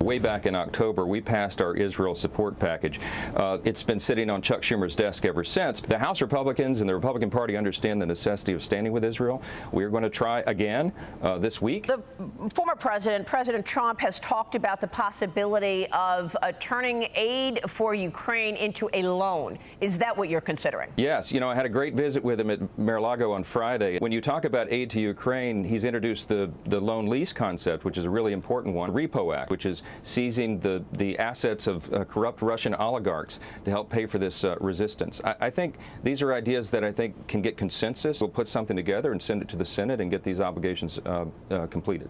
Way back in October, we passed our Israel support package. It's been sitting on Chuck Schumer's desk ever since. The House Republicans and the Republican Party understand the necessity of standing with Israel. We're going to try again this week. The former president, President Trump, has talked about the possibility of turning aid for Ukraine into a loan. Is that what you're considering? Yes. You know, I had a great visit with him at Mar-a-Lago on Friday. When you talk about aid to Ukraine, he's introduced the loan lease concept, which is a really important one. Repo Act, which is seizing the assets of corrupt Russian oligarchs to help pay for this resistance. I think these are ideas that I think can get consensus. We'll put something together and send it to the Senate and get these obligations completed.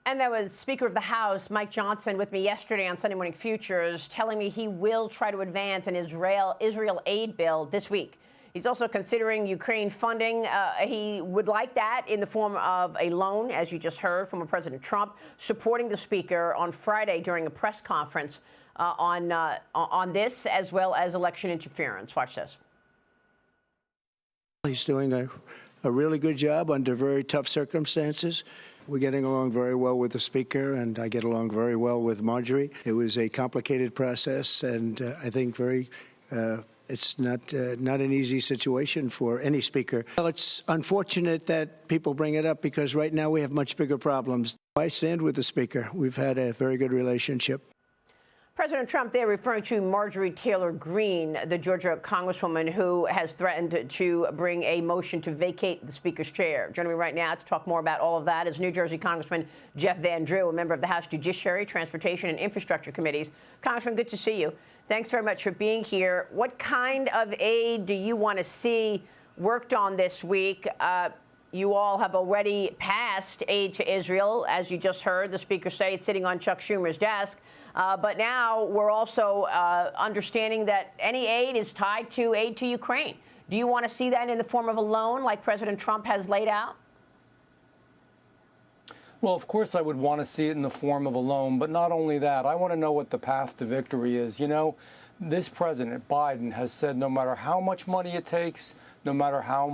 And that was Speaker of the House, Mike Johnson, with me yesterday on Sunday Morning Futures, telling me he will try to advance an Israel aid bill this week. He's also considering Ukraine funding. He would like that in the form of a loan, as you just heard from President Trump, supporting the Speaker on Friday during a press conference on this, as well as election interference. Watch this. He's doing a really good job under very tough circumstances. We're getting along very well with the Speaker, and I get along very well with Marjorie. It was a complicated process, and I think it's not an easy situation for any speaker. Well, it's unfortunate that people bring it up because right now we have much bigger problems. I stand with the Speaker. We've had a very good relationship. President Trump there referring to Marjorie Taylor Greene, the Georgia congresswoman who has threatened to bring a motion to vacate the Speaker's chair. Joining me right now to talk more about all of that is New Jersey Congressman Jeff Van Drew, a member of the House Judiciary, Transportation, and Infrastructure Committees. Congressman, good to see you. Thanks very much for being here. What kind of aid do you want to see worked on this week? You all have already passed aid to Israel. As you just heard the Speaker say, it's sitting on Chuck Schumer's desk. But now we're also understanding that any aid is tied to aid to Ukraine. Do you want to see that in the form of a loan like President Trump has laid out? Well, of course, I would want to see it in the form of a loan. But not only that, I want to know what the path to victory is. You know, this president, Biden, has said no matter how much money it takes, no matter how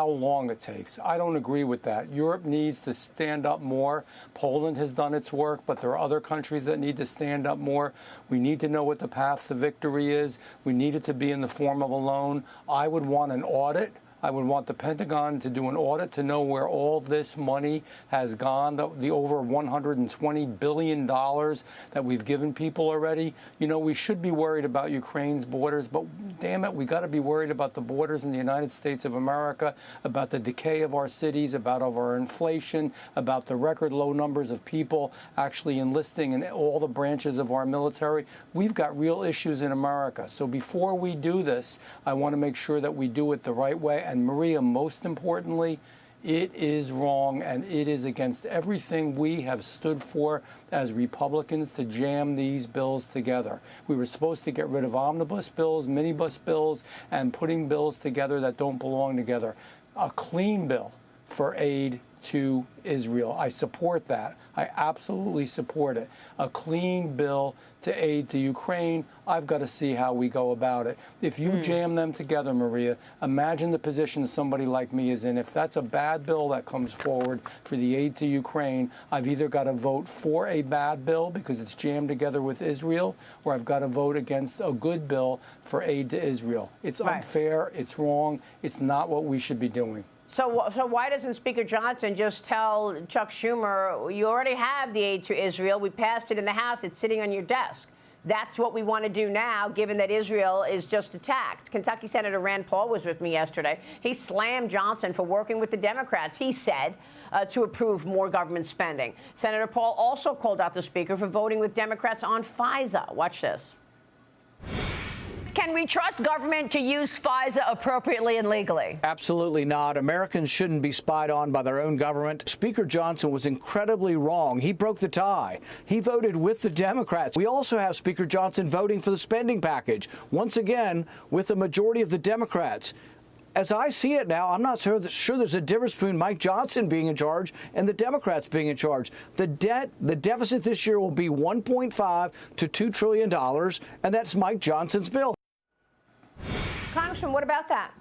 long it takes. I don't agree with that. Europe needs to stand up more. Poland has done its work, but there are other countries that need to stand up more. We need to know what the path to victory is. We need it to be in the form of a loan. I would want an audit. I would want the Pentagon to do an audit to know where all this money has gone, the over $120 billion that we've given people already. You know, we should be worried about Ukraine's borders, but damn it, we got to be worried about the borders in the United States of America, about the decay of our cities, about our inflation, about the record low numbers of people actually enlisting in all the branches of our military. We've got real issues in America. So before we do this, I want to make sure that we do it the right way. And Maria, most importantly, it is wrong and it is against everything we have stood for as Republicans to jam these bills together. We were supposed to get rid of omnibus bills, minibus bills, and putting bills together that don't belong together. A clean bill for aid to Israel. I support that. I absolutely support it. A clean bill to aid to Ukraine. I've got to see how we go about it. If you jam them together, Maria, imagine the position somebody like me is in. If that's a bad bill that comes forward for the aid to Ukraine, I've either got to vote for a bad bill because it's jammed together with Israel, or I've got to vote against a good bill for aid to Israel. It's unfair. It's wrong. It's not what we should be doing. So why doesn't Speaker Johnson just tell Chuck Schumer, you already have the aid to Israel. We passed it in the House. It's sitting on your desk. That's what we want to do now, given that Israel is just attacked. Kentucky Senator Rand Paul was with me yesterday. He slammed Johnson for working with the Democrats, he said, to approve more government spending. Senator Paul also called out the Speaker for voting with Democrats on FISA. Watch this. Can we trust government to use FISA appropriately and legally? Absolutely not. Americans shouldn't be spied on by their own government. Speaker Johnson was incredibly wrong. He broke the tie. He voted with the Democrats. We also have Speaker Johnson voting for the spending package, once again, with the majority of the Democrats. As I see it now, I'm not sure there's a difference between Mike Johnson being in charge and the Democrats being in charge. The deficit this year will be $1.5 to $2 trillion, and that's Mike Johnson's bill. Congressman, what about that?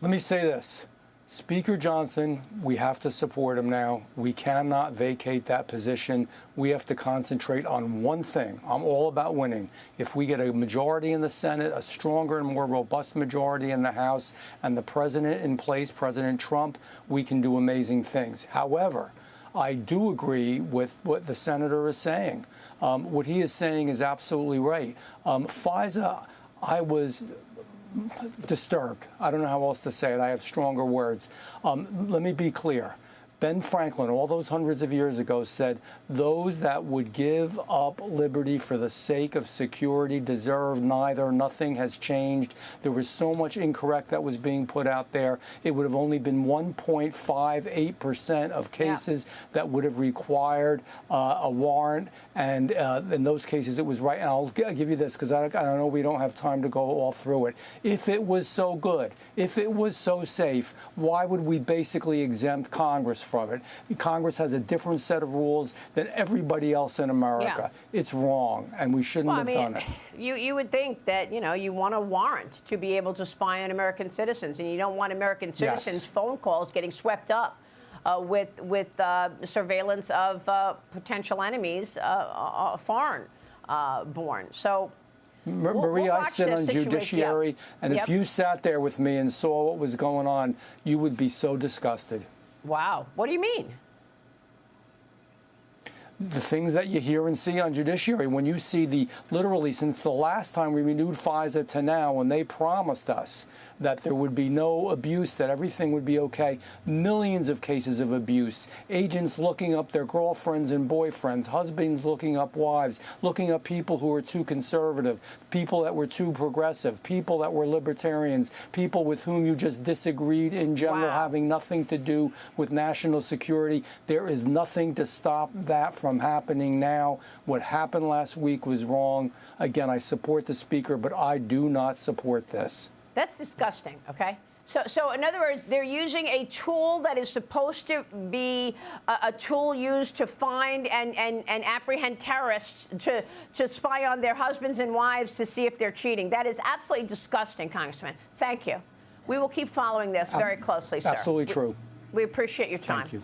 Let me say this. Speaker Johnson, we have to support him now. We cannot vacate that position. We have to concentrate on one thing. I'm all about winning. If we get a majority in the Senate, a stronger and more robust majority in the House, and the president in place, President Trump, we can do amazing things. However, I do agree with what the senator is saying. What he is saying is absolutely right. FISA, I was disturbed. I don't know how else to say it. I have stronger words. Let me be clear. Ben Franklin, all those hundreds of years ago, said those that would give up liberty for the sake of security deserve neither. Nothing has changed. There was so much incorrect that was being put out there. It would have only been 1.58% of cases that would have required a warrant. And in those cases, it was right. And I'll give you this because I know we don't have time to go all through it. If it was so good, if it was so safe, why would we basically exempt Congress from it? Congress has a different set of rules than everybody else in America. It's wrong, and we shouldn't have done it. You would think that, you want a warrant to be able to spy on American citizens, and you don't want American citizens' phone calls getting swept up with surveillance of potential enemies, foreign born. So, Marie, I sit on Judiciary, and if you sat there with me and saw what was going on, you would be so disgusted. Wow. What do you mean? The things that you hear and see on Judiciary, when you see literally since the last time we renewed FISA to now, when they promised us that there would be no abuse, that everything would be okay, millions of cases of abuse, agents looking up their girlfriends and boyfriends, husbands looking up wives, looking up people who were too conservative, people that were too progressive, people that were libertarians, people with whom you just disagreed in general, having nothing to do with national security. There is nothing to stop that from happening now. What happened last week was wrong. Again, I support the Speaker, but I do not support this. That's disgusting, okay? So in other words, they're using a tool that is supposed to be a tool used to find and apprehend terrorists to spy on their husbands and wives to see if they're cheating. That is absolutely disgusting, Congressman. Thank you. We will keep following this very closely, sir. Absolutely true. We appreciate your time. Thank you.